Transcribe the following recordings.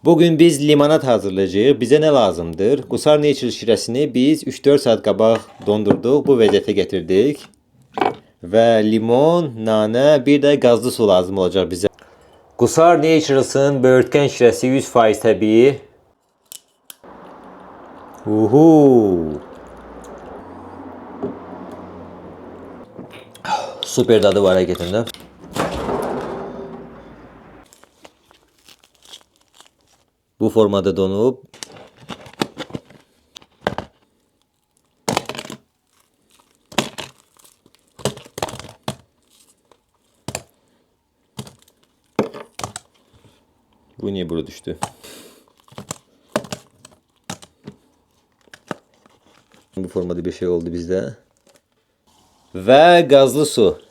Bugün biz limonat hazırlayacağıq. Bizə nə lazımdır? Qusar Nature şirəsini biz 3-4 saat qabaq dondurduq. Bu vəziyyətə gətirdik. Və limon, nanə, bir də qazlı su lazım olacaq bizə. Qusar Natures'ın böyürtkən şirəsi 100% təbii. Uhu. Super dadı var həqiqətən də. Bu formada donub. Bu niye burada düştü? Bu formada bir şey oldu bizde. Ve gazlı su.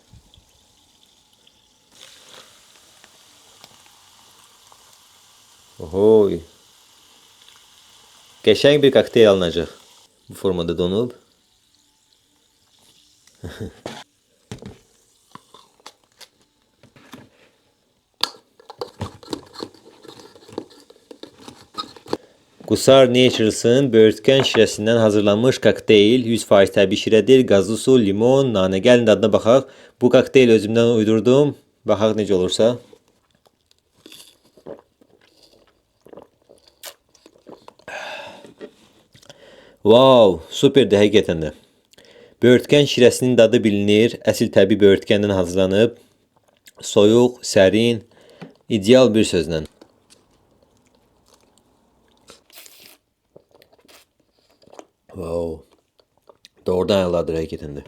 Ohoy. Qəşəng bir kokteyl alınacaq. Bu formada donub. Qusar Natures'ın böyürtkən şirəsindən hazırlanmış kokteyl 100% təbii şirədir. Qazlı su, limon, nanə. Gəlin dadına baxaq. Bu kokteyl özümdən uydurdum. Baxaq necə olursa. Wow, superdir həqiqətən də. Böyürtkən şirəsinin dadı bilinir. Əsl təbii böyürtkəndən hazırlanıb. Soyuq, sərin, ideal bir sözlə. Wow. Doğrudan əladır həqiqətən də.